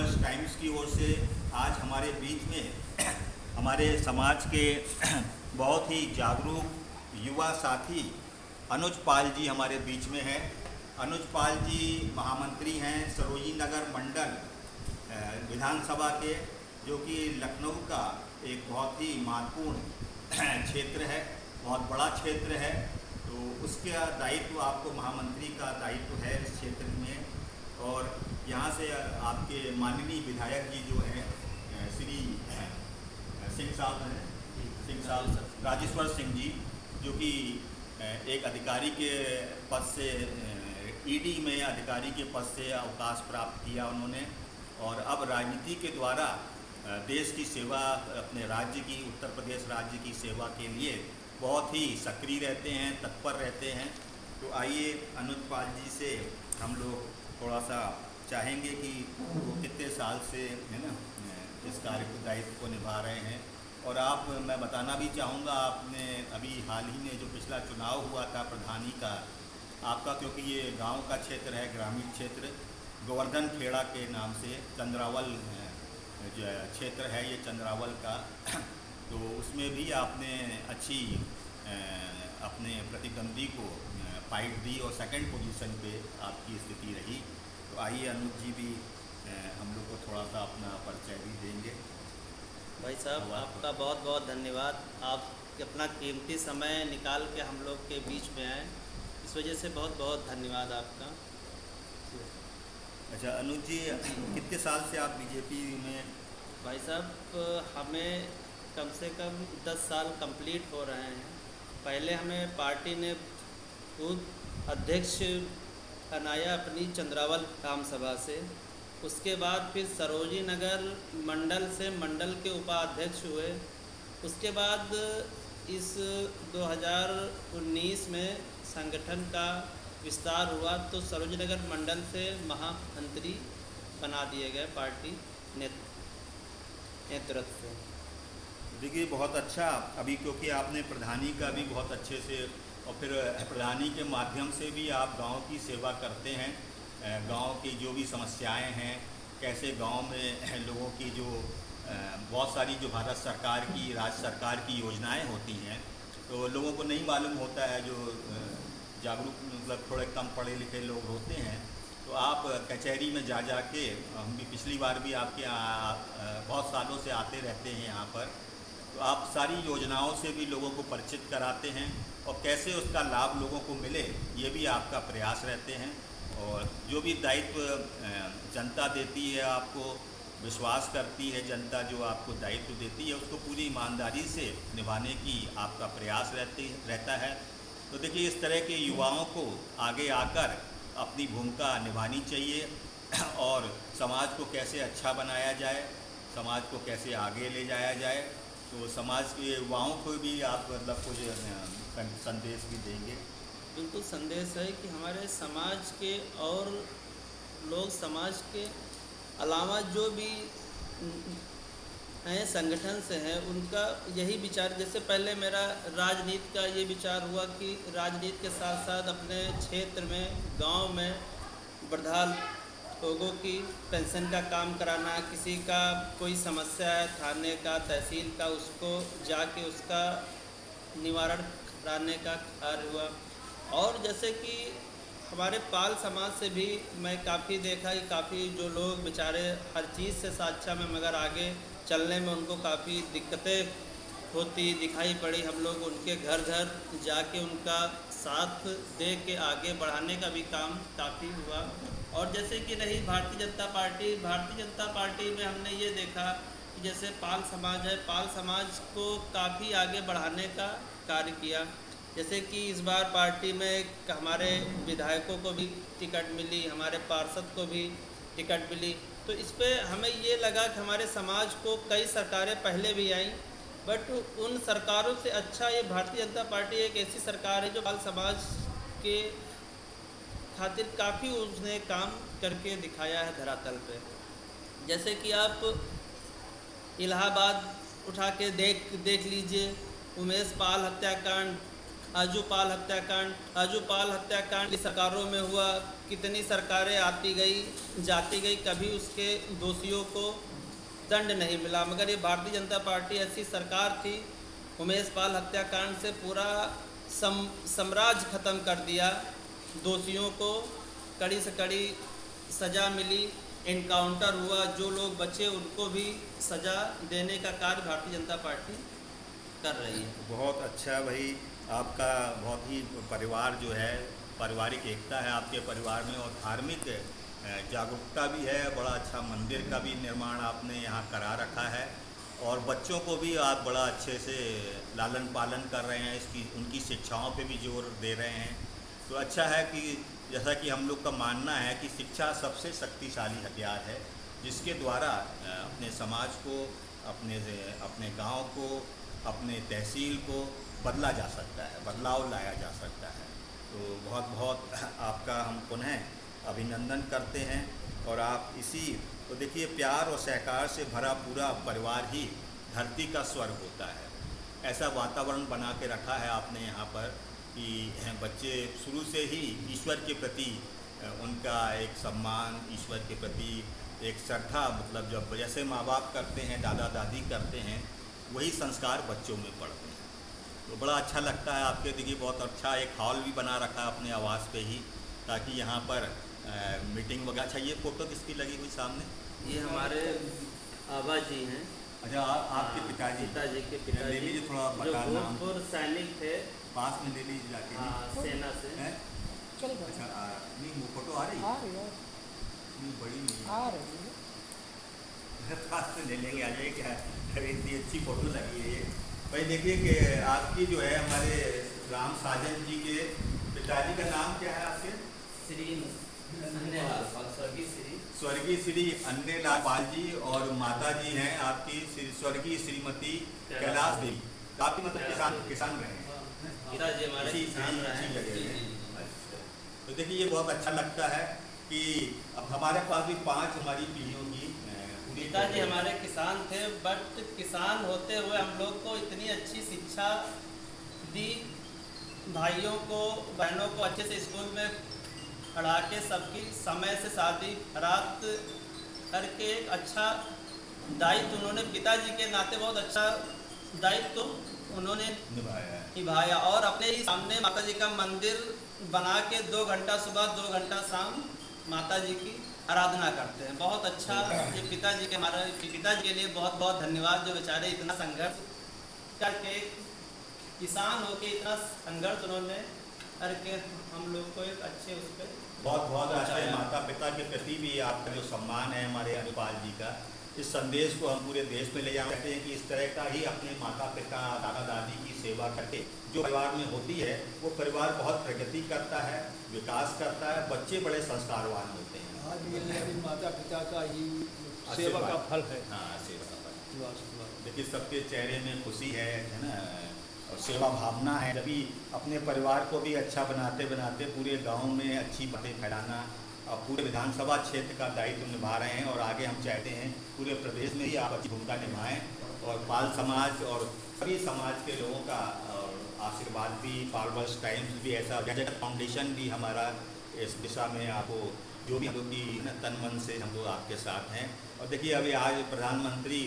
राजवर्ष times की ओर से आज हमारे बीच में हमारे समाज के बहुत ही जागरूक युवा साथी अनुज पाल जी हमारे बीच में हैं। अनुज पाल जी महामंत्री हैं सरोजी नगर मंडल विधानसभा के, जो कि लखनऊ का एक बहुत ही महत्वपूर्ण क्षेत्र है, बहुत बड़ा क्षेत्र है। तो उसका दायित्व आपको, महामंत्री का दायित्व है इस क्षेत्र में। और यहाँ से आपके माननीय विधायक जी जो हैं श्री सिंह साहब राजेश्वर सिंह जी, जो कि एक अधिकारी के पद से ईडी में अधिकारी के पद से अवकाश प्राप्त किया उन्होंने, और अब राजनीति के द्वारा देश की सेवा, अपने राज्य की, उत्तर प्रदेश राज्य की सेवा के लिए बहुत ही सक्रिय रहते हैं, तत्पर रहते हैं। तो आइए अनुज पाल जी से हम लोग थोड़ा सा चाहेंगे कि वो कितने साल से है ना इस कार्य को, दायित्व को निभा रहे हैं। और आप, मैं बताना भी चाहूँगा, आपने अभी हाल ही में जो पिछला चुनाव हुआ था प्रधानी का, आपका, क्योंकि ये गांव का क्षेत्र है, ग्रामीण क्षेत्र, गोवर्धन खेड़ा के नाम से चंद्रावल जो क्षेत्र है ये चंद्रावल का, तो उसमें भी आपने अच्छी अपने प्रतिद्वंदी को फाइट दी और सेकंड पोजीशन पे आपकी स्थिति रही। तो आइए अनुज जी भी हम लोग को थोड़ा सा अपना परिचय भी देंगे। भाई साहब, आपका बहुत बहुत धन्यवाद। आप अपना कीमती समय निकाल के हम लोग के बीच में आए, इस वजह से बहुत बहुत धन्यवाद आपका। अच्छा अनुज जी, कितने साल से आप बीजेपी में? भाई साहब, हमें कम से कम 10 साल कंप्लीट हो रहे हैं। पहले हमें पार्टी ने खुद अध्यक्ष बनाया अपनी चंद्रावल काम सभा से, उसके बाद फिर सरोजी नगर मंडल से मंडल के उपाध्यक्ष हुए। उसके बाद इस 2019 में संगठन का विस्तार हुआ तो सरोजी नगर मंडल से महामंत्री बना दिए गए पार्टी नेतृत्व से। देखिए बहुत अच्छा, अभी क्योंकि आपने प्रधानी का भी बहुत अच्छे से, और फिर प्रधानी के माध्यम से भी आप गांव की सेवा करते हैं। गांव की जो भी समस्याएं हैं, कैसे गांव में लोगों की जो बहुत सारी जो भारत सरकार की, राज्य सरकार की योजनाएं होती हैं, तो लोगों को नहीं मालूम होता है, जो जागरूक मतलब थोड़े कम पढ़े लिखे लोग होते हैं। तो आप कचहरी में जा के, हम भी पिछली बार भी आपके बहुत सालों से आते रहते हैं यहाँ पर, तो आप सारी योजनाओं से भी लोगों को परिचित कराते हैं और कैसे उसका लाभ लोगों को मिले, ये भी आपका प्रयास रहते हैं। और जो भी दायित्व जनता देती है, आपको विश्वास करती है जनता, जो आपको दायित्व देती है उसको पूरी ईमानदारी से निभाने की आपका प्रयास रहता है। तो देखिए, इस तरह के युवाओं को आगे आकर अपनी भूमिका निभानी चाहिए और समाज को कैसे अच्छा बनाया जाए, समाज को कैसे आगे ले जाया जाए। तो समाज के युवाओं को भी आप मतलब कुछ संदेश भी देंगे? बिल्कुल संदेश है कि हमारे समाज के और लोग, समाज के अलावा जो भी हैं संगठन से हैं, उनका यही विचार, जैसे पहले मेरा राजनीति का ये विचार हुआ कि राजनीति के साथ साथ अपने क्षेत्र में, गांव में वृद्धा लोगों की पेंशन का काम कराना, किसी का कोई समस्या है थाने का, तहसील का, उसको जाके उसका निवारण कराने का कार्य हुआ। और जैसे कि हमारे पाल समाज से भी मैं काफ़ी देखा कि काफ़ी जो लोग बेचारे हर चीज़ से साक्षा में, मगर आगे चलने में उनको काफ़ी दिक्कतें होती दिखाई पड़ी। हम लोग उनके घर घर जाके उनका साथ दे के आगे बढ़ाने का भी काम काफ़ी हुआ। और जैसे कि रही भारतीय जनता पार्टी में हमने ये देखा कि जैसे पाल समाज है, पाल समाज को काफ़ी आगे बढ़ाने का कार्य किया। जैसे कि इस बार पार्टी में हमारे विधायकों को भी टिकट मिली, हमारे पार्षद को भी टिकट मिली। तो इस पे हमें ये लगा कि हमारे समाज को कई सरकारें पहले भी आईं, बट उन सरकारों से अच्छा ये भारतीय जनता पार्टी एक ऐसी सरकार है जो बाल समाज के खातिर काफ़ी उसने काम करके दिखाया है धरातल पे। जैसे कि आप इलाहाबाद उठा के देख लीजिए, उमेश पाल हत्याकांड आजूपाल हत्याकांड सरकारों में हुआ, कितनी सरकारें आती गई जाती गई, कभी उसके दोषियों को दंड नहीं मिला। मगर ये भारतीय जनता पार्टी ऐसी सरकार थी, उमेश पाल हत्याकांड से पूरा साम्राज्य ख़त्म कर दिया। दोषियों को कड़ी से कड़ी सज़ा मिली, इनकाउंटर हुआ, जो लोग बचे उनको भी सज़ा देने का कार्य भारतीय जनता पार्टी कर रही है। बहुत अच्छा भाई, आपका बहुत ही परिवार जो है, पारिवारिक एकता है आपके परिवार में, और धार्मिक जागरूकता भी है। बड़ा अच्छा मंदिर का भी निर्माण आपने यहाँ करा रखा है, और बच्चों को भी आप बड़ा अच्छे से लालन पालन कर रहे हैं, इसकी उनकी शिक्षाओं पे भी जोर दे रहे हैं। तो अच्छा है कि जैसा कि हम लोग का मानना है कि शिक्षा सबसे शक्तिशाली हथियार है, जिसके द्वारा अपने समाज को, अपने गांव को, अपने तहसील को बदला जा सकता है, बदलाव लाया जा सकता है। तो बहुत बहुत आपका हम पुनः अभिनंदन करते हैं। और आप तो देखिए, प्यार और सहकार से भरा पूरा परिवार ही धरती का स्वर्ग होता है। ऐसा वातावरण बना के रखा है आपने यहाँ पर कि बच्चे शुरू से ही ईश्वर के प्रति उनका एक सम्मान, ईश्वर के प्रति एक श्रद्धा, मतलब जब जैसे माँ बाप करते हैं, दादा दादी करते हैं, वही संस्कार बच्चों में पड़ते हैं। तो बड़ा अच्छा लगता है आपके। देखिए, बहुत अच्छा एक हॉल भी बना रखा है अपने आवास पे ही, ताकि यहाँ पर मीटिंग वगैरह। अच्छा, ये फ़ोटो किसकी लगी हुई सामने? ये हमारे आबा जी हैं। अच्छा, आपके पिताजी के ले पिताजी लीजिए, थोड़ा जो बता नाम भूतपूर्व सैनिक थे, पास में ले लीजिए जाके। हाँ, सेना से। हैं? चल अच्छा, रहा नहीं वो फोटो आ रही है, है? आ रही है, नहीं, बड़ी नहीं आ रही है। है। पास में ले लेंगे, आ जाइए। क्या अरे इतनी अच्छी फ़ोटो लगी है ये। भाई देखिए कि आपकी जो है, हमारे राम साजन जी के पिताजी का नाम क्या है आपके? श्री अन्नेलाल पाल, स्वर्गीय श्री अन्नेलाल पाल जी, और माता जी हैं आपकी स्वर्गीय श्रीमती कैलाश देवी। काफ़ी मतलब किसान रहे हैं। पिताजी हमारे इसी किसान रहे हैं। जगह जी, में। जी। अच्छा, तो देखिए ये बहुत अच्छा लगता है कि अब हमारे पास भी 5 हमारी पीढ़ियों की पिताजी हमारे किसान थे, बट किसान होते हुए हम लोग को इतनी अच्छी शिक्षा दी, भाइयों को बहनों को अच्छे से स्कूल में पढ़ा के, सबकी समय से शादी रात करके एक अच्छा दायित्व उन्होंने, पिताजी के नाते बहुत अच्छा दायित्व उन्होंने निभाया। और अपने ही सामने माता जी का मंदिर बना के 2 घंटा सुबह 2 घंटा शाम माता जी की आराधना करते हैं। बहुत अच्छा ये पिताजी के, हमारे पिताजी के लिए बहुत बहुत धन्यवाद, जो बेचारे इतना संघर्ष करके, किसान होके इतना संघर्ष उन्होंने करके हम लोग को एक अच्छे उस पर बहुत बहुत अच्छे माता पिता के प्रति भी आपका जो सम्मान है हमारे अनुपाल जी का, इस संदेश को हम पूरे देश में ले जाना चाहते हैं कि इस तरह का ही अपने माता पिता दादा दादी की सेवा करके जो परिवार में होती है, वो परिवार बहुत प्रगति करता है, विकास करता है, बच्चे बड़े संस्कारवान होते हैं। आज ये माता पिता का ही सेवा का फल है। हाँ, सेवा का फल। देखिए, सबके चेहरे में खुशी है ना, और सेवा भावना है। जब भी अपने परिवार को भी अच्छा बनाते बनाते पूरे गांव में अच्छी बातें फैलाना, और पूरे विधानसभा क्षेत्र का दायित्व निभा रहे हैं, और आगे हम चाहते हैं पूरे प्रदेश में ही आप अच्छी भूमिका निभाएं, और पाल समाज और सभी समाज के लोगों का आशीर्वाद भी, पालवर्स टाइम्स भी, ऐसा गैजेट फाउंडेशन भी हमारा इस दिशा में आपको जो भी हम लोग की तन मन से हम लोग आपके साथ हैं। और देखिए, अभी आज प्रधानमंत्री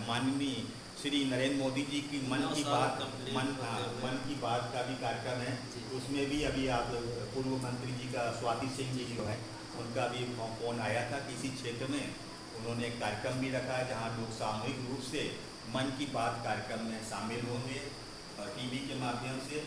माननीय श्री नरेंद्र मोदी जी की मन की बात का भी कार्यक्रम है, उसमें भी अभी आप पूर्व मंत्री जी का स्वाति सिंह जी जो है, उनका भी फोन आया था कि इसी क्षेत्र में उन्होंने एक कार्यक्रम भी रखा है, जहाँ लोग सामूहिक रूप से मन की बात कार्यक्रम में शामिल होंगे टीवी के माध्यम से।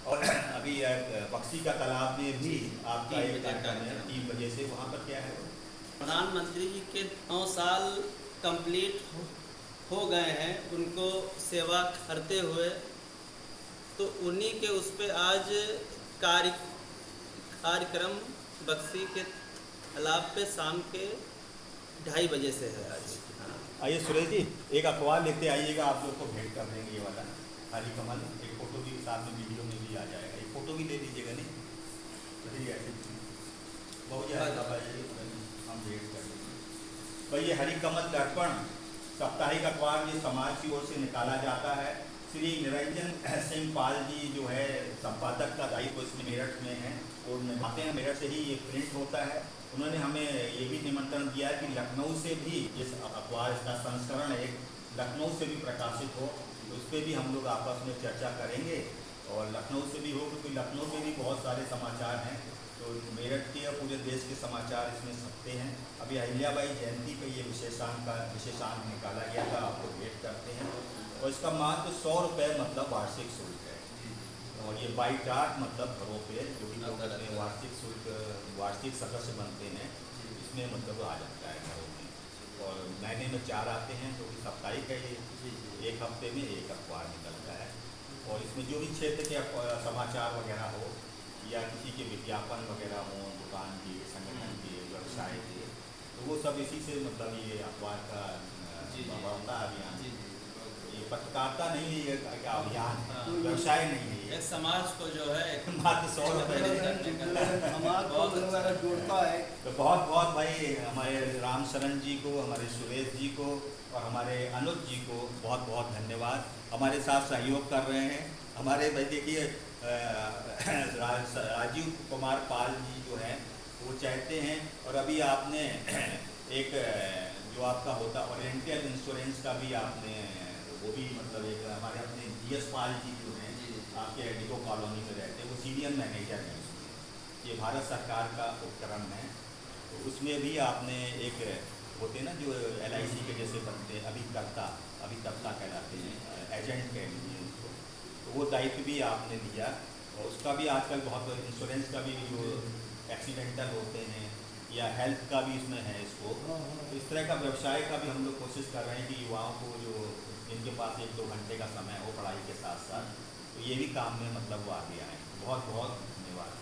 और अभी बक्सी का तालाब में भी आपका एक कार्यक्रम है 3 बजे से, वहाँ पर क्या है? प्रधानमंत्री जी के 9 साल कंप्लीट हो गए हैं उनको सेवा करते हुए, तो उन्हीं के उस पर आज कार्यक्रम बक्सी के तालाब पे शाम के 2:30 बजे से है आज। आइए सुरेश जी, एक अखबार लेते आइएगा, आप लोग को भेंट कर देंगे ये वाला हरी कमल। एक फ़ोटो भी साथ में वीडियो में भी आ जाएगा, एक फ़ोटो भी ले लीजिएगा। नहीं ठीक है, बहुत ज़्यादा हम भेंट कर देंगे भाई। ये हरी कमल दर्पण साप्ताहिक अखबार ये समाज की ओर से निकाला जाता है, श्री निरंजन सिंह पाल जी जो है संपादक का दायित्व इसमें मेरठ में है और निभाते हैं। मेरठ से ही ये प्रिंट होता है। उन्होंने हमें ये भी निमंत्रण दिया है कि लखनऊ से भी इस अखबार इसका संस्करण एक लखनऊ से भी प्रकाशित हो, तो उस पर भी हम लोग आपस में चर्चा करेंगे। और लखनऊ से भी हो क्योंकि लखनऊ में भी बहुत सारे समाचार हैं, तो मेरठ के और पूरे देश के समाचार इसमें छपते हैं। अभी अहिल्याबाई जयंती पे ये विशेषांक निकाला गया था, आप लोग वेट करते हैं। और इसका मात्र 100 रुपये मतलब वार्षिक शुल्क है। और ये बाई चार्ट मतलब घरों पे जो भी लोग अपने वार्षिक शुल्क वार्षिक सदस्य बनते हैं इसमें मतलब आ जाता है घरों में। और महीने में 4 आते हैं, तो साप्ताहिक है ये, एक हफ्ते में एक अखबार निकलता है। और इसमें जो भी क्षेत्र के समाचार वगैरह हो या किसी के विज्ञापन वगैरह हो, दुकान के, संगठन के, व्यवसाय के, तो वो सब इसी से मतलब ये अखबार का बढ़ता अभियान। ये पत्रकारिता नहीं है, ये क्या अभियान है, व्यवसाय नहीं है ये। समाज को जो है मात्र 100 रुपये समाज को जोड़ता है। तो बहुत बहुत भाई हमारे राम शरण जी को, हमारे सुरेश जी को और हमारे अनुज जी को बहुत बहुत धन्यवाद। हमारे साथ सहयोग कर रहे हैं। हमारे भाई देखिए राजीव कुमार पाल जी जो हैं वो चाहते हैं, और अभी आपने एक जो आपका होता ओरिएंटल इंश्योरेंस का भी आपने वो भी मतलब एक हमारे अपने GS पाल जी जो हैं आपके एडिको कॉलोनी में रहते हैं, वो सीनियर मैनेजर हैं उसमें। ये भारत सरकार का उपक्रम है, तो उसमें भी आपने एक होते ना जो LIC के जैसे बनते हैं, अभिकर्ता कहलाते हैं, एजेंट कह लीजिए उसको, तो वो दायित्व भी आपने लिया। और उसका भी आजकल बहुत इंश्योरेंस का भी जो एक्सीडेंटल होते हैं या हेल्थ का भी इसमें है इसको, तो इस तरह का व्यवसाय का भी हम लोग कोशिश कर रहे हैं कि युवाओं को जो जिनके पास 1-2 घंटे का समय हो पढ़ाई के साथ साथ, तो ये भी काम में मतलब वो आगे आए। बहुत बहुत धन्यवाद।